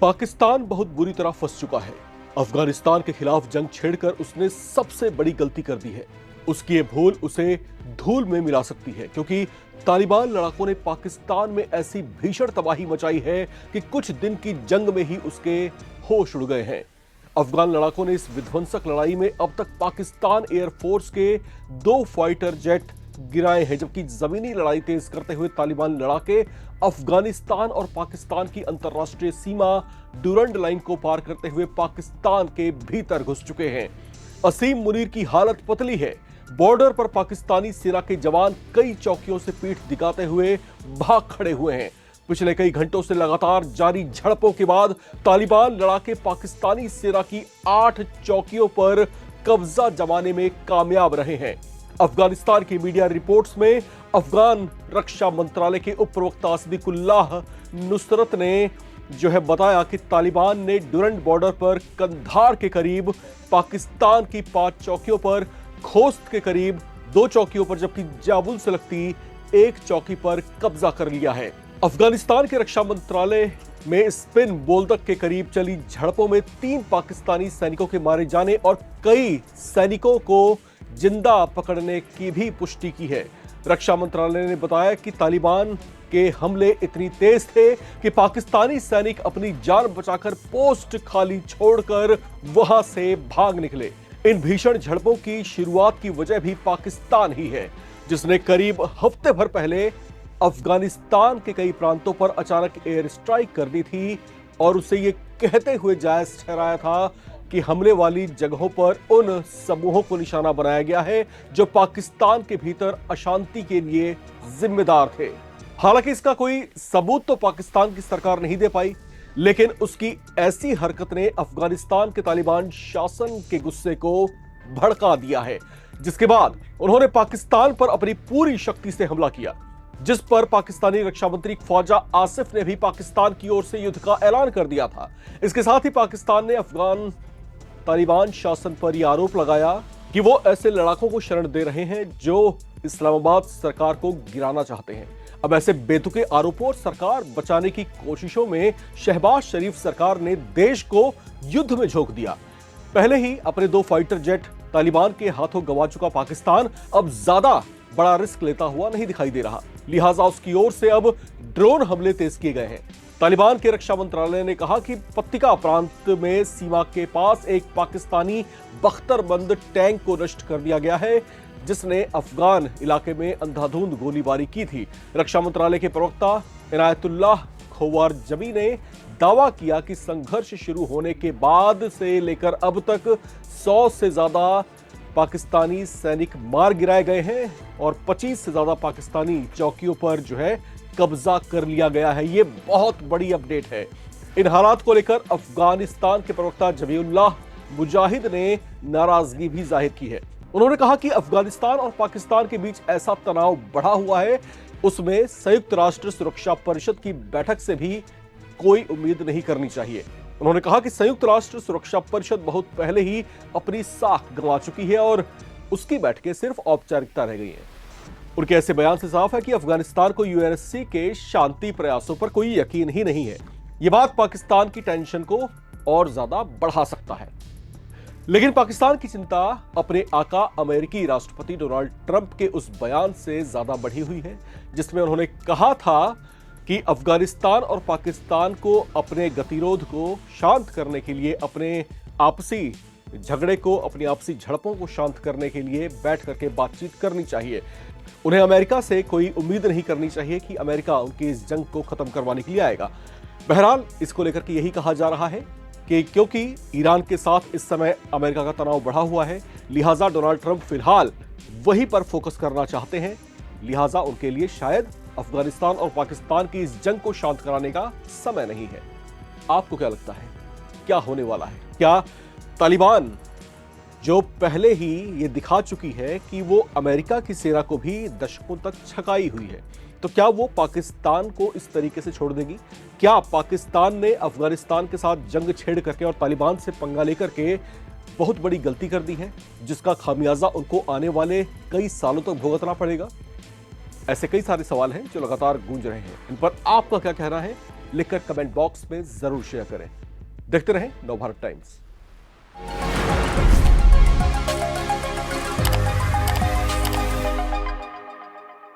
पाकिस्तान बहुत बुरी तरह फंस चुका है। अफगानिस्तान के खिलाफ जंग छेड़कर उसने सबसे बड़ी गलती कर दी है। उसकी ये भूल उसे धूल में मिला सकती है, क्योंकि तालिबान लड़ाकों ने पाकिस्तान में ऐसी भीषण तबाही मचाई है कि कुछ दिन की जंग में ही उसके होश उड़ गए हैं। अफगान लड़ाकों ने इस विध्वंसक लड़ाई में अब तक पाकिस्तान एयरफोर्स के 2 फाइटर जेट गिराए हैं, जबकि जमीनी लड़ाई तेज करते हुए तालिबान लड़ाके अफगानिस्तान और पाकिस्तान की अंतरराष्ट्रीय सीमा डुरंड लाइन को पार करते हुए पाकिस्तान के भीतर घुस चुके हैं। असीम मुनीर की हालत पतली है। बॉर्डर पर पाकिस्तानी सेना के जवान कई चौकियों से पीठ दिखाते हुए भाग खड़े हुए हैं। पिछले कई घंटों से लगातार जारी झड़पों के बाद तालिबान लड़ाके पाकिस्तानी सेना की 8 चौकियों पर कब्जा जमाने में कामयाब रहे हैं। अफगानिस्तान की मीडिया रिपोर्ट्स में अफगान रक्षा मंत्रालय के उप प्रवक्ता सिद्दीकुल्लाह नुसरत ने बताया कि तालिबान ने डुरंड बॉर्डर पर कंधार के करीब पाकिस्तान की 5 चौकियों पर, खोस्त के करीब 2 चौकियों पर, जबकि जाबुल से लगती 1 चौकी पर कब्जा कर लिया है। अफगानिस्तान के रक्षा मंत्रालय में स्पिन बोल्दक के करीब चली झड़पों में 3 पाकिस्तानी सैनिकों के मारे जाने और कई सैनिकों को जिंदा पकड़ने की भी पुष्टि की है। रक्षा मंत्रालय ने बताया कि तालिबान के हमले इतनी तेज थे कि पाकिस्तानी सैनिक अपनी जान बचाकर पोस्ट खाली छोड़कर वहां से भाग निकले। इन भीषण झड़पों की शुरुआत की वजह भी पाकिस्तान ही है, जिसने करीब हफ्ते भर पहले अफगानिस्तान के कई प्रांतों पर अचानक एयर स्ट्राइक कर दी थी और उसे ये कहते हुए जायज ठहराया था कि हमले वाली जगहों पर उन समूहों को निशाना बनाया गया है जो पाकिस्तान के भीतर अशांति के लिए जिम्मेदार थे। हालांकि इसका कोई सबूत तो पाकिस्तान की सरकार नहीं दे पाई, लेकिन उसकी ऐसी हरकत ने अफगानिस्तान के तालिबान शासन के गुस्से को भड़का दिया है, जिसके बाद उन्होंने पाकिस्तान पर अपनी पूरी शक्ति से हमला किया, जिस पर पाकिस्तानी रक्षा मंत्री ख्वाजा आसिफ ने भी पाकिस्तान की ओर से युद्ध का ऐलान कर दिया था। इसके साथ ही पाकिस्तान ने अफगान तालिबान शासन पर यह आरोप लगाया कि वो ऐसे लड़ाकों को शरण दे रहे हैं जो इस्लामाबाद सरकार को गिराना चाहते हैं। अब ऐसे बेतुके आरोपों और सरकार बचाने की कोशिशों में शहबाज शरीफ सरकार ने देश को युद्ध में झोंक दिया। पहले ही अपने 2 फाइटर जेट तालिबान के हाथों गंवा चुका पाकिस्तान अब ज्यादा बड़ा रिस्क लेता हुआ नहीं दिखाई दे रहा, लिहाजा उसकी ओर से अब ड्रोन हमले तेज किए गए हैं। तालिबान के रक्षा मंत्रालय ने कहा कि पत्तिका प्रांत में सीमा के पास एक पाकिस्तानी बख्तरबंद टैंक को नष्ट कर दिया गया है, जिसने अफगान इलाके में अंधाधुंध गोलीबारी की थी। रक्षा मंत्रालय के प्रवक्ता इनायतुल्लाह खोवारजमी ने दावा किया कि संघर्ष शुरू होने के बाद से लेकर अब तक 100 से ज्यादा पाकिस्तानी सैनिक मार गिराए गए हैं और 25 से ज्यादा पाकिस्तानी चौकियों पर कब्जा कर लिया गया है। यह बहुत बड़ी अपडेट है। इन हालात को लेकर अफगानिस्तान के प्रवक्ता जबीउल्लाह मुजाहिद ने नाराजगी भी जाहिर की है। उन्होंने कहा कि अफगानिस्तान और पाकिस्तान के बीच ऐसा तनाव बढ़ा हुआ है, उसमें संयुक्त राष्ट्र सुरक्षा परिषद की बैठक से भी कोई उम्मीद नहीं करनी चाहिए। उन्होंने कहा कि संयुक्त राष्ट्र सुरक्षा परिषद बहुत पहले ही अपनी साख गंवा चुकी है और उसकी बैठकें सिर्फ औपचारिकता रह गई हैं। उनके ऐसे बयान से साफ है कि अफगानिस्तान को यूएनएससी के शांति प्रयासों पर कोई यकीन ही नहीं है। यह बात पाकिस्तान की टेंशन को और ज्यादा बढ़ा सकता है। लेकिन पाकिस्तान की चिंता अपने आका अमेरिकी राष्ट्रपति डोनाल्ड ट्रंप के उस बयान से ज्यादा बढ़ी हुई है, जिसमें उन्होंने कहा था कि अफगानिस्तान और पाकिस्तान को अपने गतिरोध को शांत करने के लिए, अपने आपसी झगड़े को, अपनी आपसी झड़पों को शांत करने के लिए बैठ करके बातचीत करनी चाहिए। उन्हें अमेरिका से कोई उम्मीद नहीं करनी चाहिए कि अमेरिका उनकी इस जंग को खत्म करवाने के लिए आएगा। बहरहाल इसको लेकर के यही कहा जा रहा है कि क्योंकि ईरान के साथ इस समय अमेरिका का तनाव बढ़ा हुआ है, लिहाजा डोनाल्ड ट्रंप फिलहाल वहीं पर फोकस करना चाहते हैं। लिहाजा उनके लिए शायद अफगानिस्तान और पाकिस्तान की इस जंग को शांत कराने का समय नहीं है। आपको क्या लगता है, क्या होने वाला है? क्या तालिबान, जो पहले ही ये दिखा चुकी है कि वो अमेरिका की सेना को भी दशकों तक छकाई हुई है, तो क्या वो पाकिस्तान को इस तरीके से छोड़ देगी? क्या पाकिस्तान ने अफगानिस्तान के साथ जंग छेड़ करके और तालिबान से पंगा लेकर के बहुत बड़ी गलती कर दी है, जिसका खामियाजा उनको आने वाले कई सालों तक भुगतना पड़ेगा? ऐसे कई सारे सवाल हैं जो लगातार गूंज रहे हैं। इन पर आपका क्या कहना है, लिखकर कमेंट बॉक्स में जरूर शेयर करें। देखते रहें नवभारत टाइम्स।